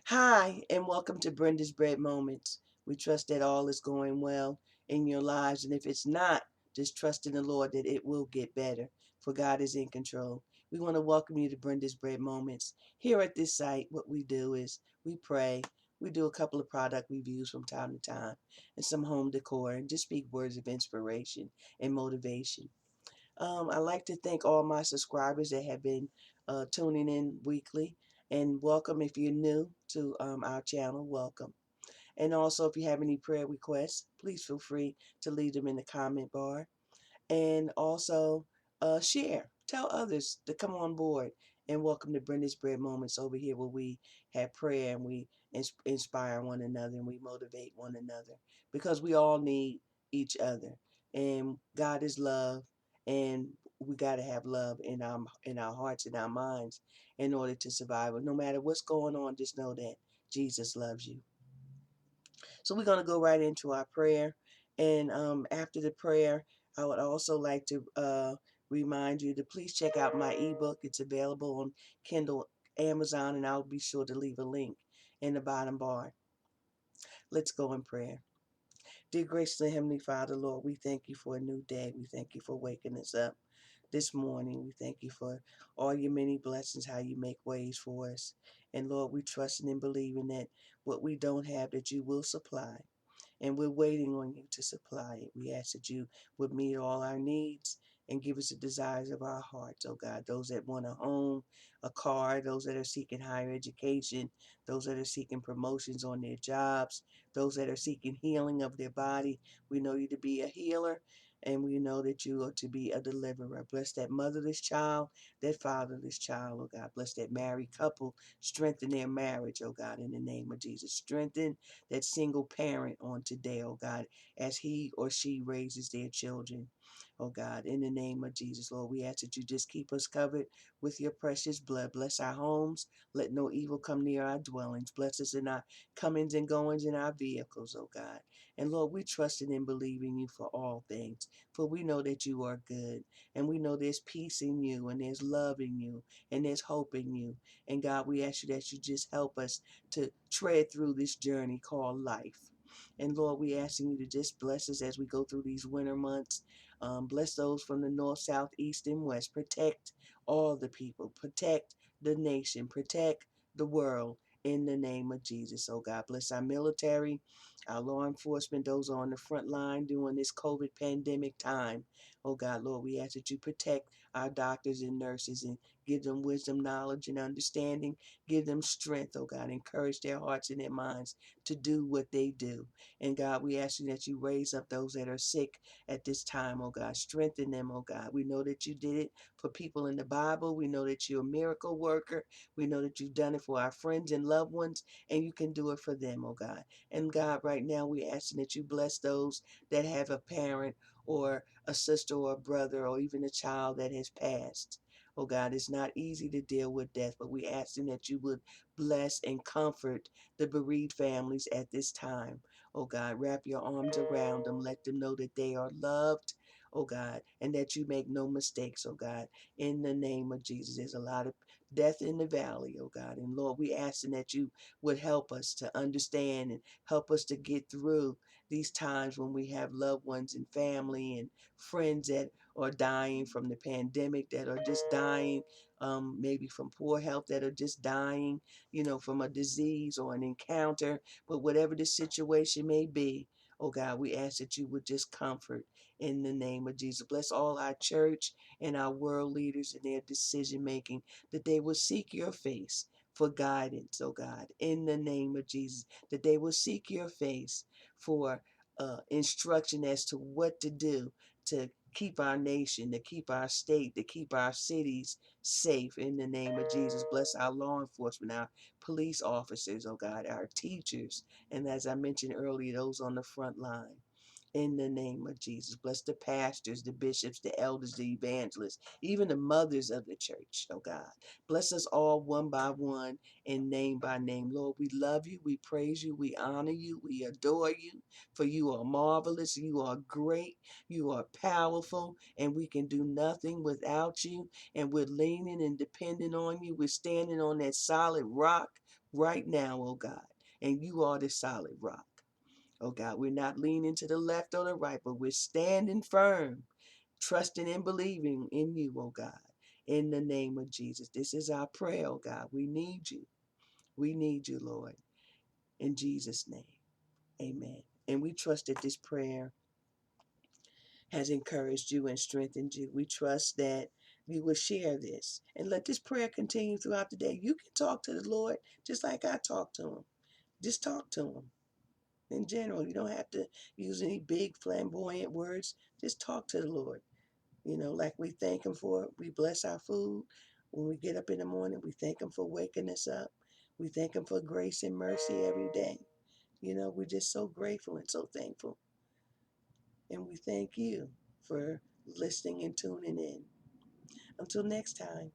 Hi, and welcome to Brenda's Bread Moments. We trust that all is going well in your lives, and if it's not, just trust in the Lord that it will get better, for God is in control. We want to welcome you to Brenda's Bread Moments. Here at this site, what we do is we pray, we do a couple of product reviews from time to time, and some home decor, and just speak words of inspiration and motivation. I like to thank all my subscribers that have been tuning in weekly. And welcome if you're new to our channel. Welcome. And also, if you have any prayer requests, please feel free to leave them in the comment bar. And also, share. Tell others to come on board. And welcome to Brenda's Bread Moments over here where we have prayer and we inspire one another and we motivate one another because we all need each other. And God is love, and we got to have love in our hearts and our minds in order to survive. No matter what's going on, just know that Jesus loves you. So we're going to go right into our prayer. And after the prayer, I would also like to remind you to please check out my ebook. It's available on Kindle, Amazon, and I'll be sure to leave a link in the bottom bar. Let's go in prayer. Dear gracious and Heavenly Father, Lord, we thank you for a new day. We thank you for waking us up this morning. We thank you for all your many blessings, how you make ways for us. And Lord, we trusting and believing that what we don't have, that you will supply, and we're waiting on you to supply it. We ask that you would meet all our needs and give us the desires of our hearts, oh God. Those that want a home, a car, those that are seeking higher education, those that are seeking promotions on their jobs, those that are seeking healing of their body. We know you to be a healer, and we know that you are to be a deliverer. Bless that motherless child, that fatherless child, oh God. Bless that married couple. Strengthen their marriage, oh God, in the name of Jesus. Strengthen that single parent on today, oh God, as he or she raises their children. Oh God, in the name of Jesus, Lord, we ask that you just keep us covered with your precious blood. Bless our homes. Let no evil come near our dwellings. Bless us in our comings and goings in our vehicles, oh God. And Lord, we trusting and believing you for all things, for we know that you are good, and we know there's peace in you, and there's love in you, and there's hope in you. And God, we ask you that you just help us to tread through this journey called life. And Lord, we asking you to just bless us as we go through these winter months. Bless those from the north, south, east, and west. Protect all the people. Protect the nation. Protect the world in the name of Jesus. Oh God, bless our military, our law enforcement, those on the front line during this COVID pandemic time. Oh God, Lord, we ask that you protect our doctors and nurses and give them wisdom, knowledge, and understanding. Give them strength, oh God. Encourage their hearts and their minds to do what they do. And God, we ask you that you raise up those that are sick at this time, oh God. Strengthen them, oh God. We know that you did it for people in the Bible. We know that you're a miracle worker. We know that you've done it for our friends and loved ones, and you can do it for them, oh God. And God, right now we asking that you bless those that have a parent or a sister or a brother or even a child that has passed. Oh God, it's not easy to deal with death, but we asking that you would bless and comfort the bereaved families at this time. Oh God, wrap your arms around them. Let them know that they are loved, oh God, and that you make no mistakes, oh God. In the name of Jesus, there's a lot of death in the valley, oh God. And Lord, we asking that you would help us to understand and help us to get through these times when we have loved ones and family and friends that are dying from the pandemic, that are just dying, maybe from poor health, that are just dying, from a disease or an encounter. But whatever the situation may be, oh God, we ask that you would just comfort in the name of Jesus. Bless all our church and our world leaders in their decision making, that they will seek your face for guidance, oh God, in the name of Jesus, that they will seek your face for instruction as to what to do to keep our nation, to keep our state, to keep our cities safe in the name of Jesus. Bless our law enforcement, our police officers, oh God, our teachers, and as I mentioned earlier, those on the front line. in the name of Jesus. Bless the pastors, the bishops, the elders, the evangelists, even the mothers of the church, oh God. Bless us all one by one and name by name. Lord, we love you, we praise you, we honor you, we adore you, for you are marvelous, you are great, you are powerful, and we can do nothing without you. And we're leaning and depending on you. We're standing on that solid rock right now, oh God. And you are the solid rock. Oh God, we're not leaning to the left or the right, but we're standing firm, trusting and believing in you, oh God, in the name of Jesus. This is our prayer, oh God. We need you. We need you, Lord, in Jesus' name. Amen. And we trust that this prayer has encouraged you and strengthened you. We trust that you will share this and let this prayer continue throughout the day. You can talk to the Lord just like I talk to him. Just talk to him. In general, you don't have to use any big flamboyant words. Just talk to the Lord. You know, like we thank him for it. We bless our food. When we get up in the morning, we thank him for waking us up. We thank him for grace and mercy every day. You know, we're just so grateful and so thankful. And we thank you for listening and tuning in. Until next time.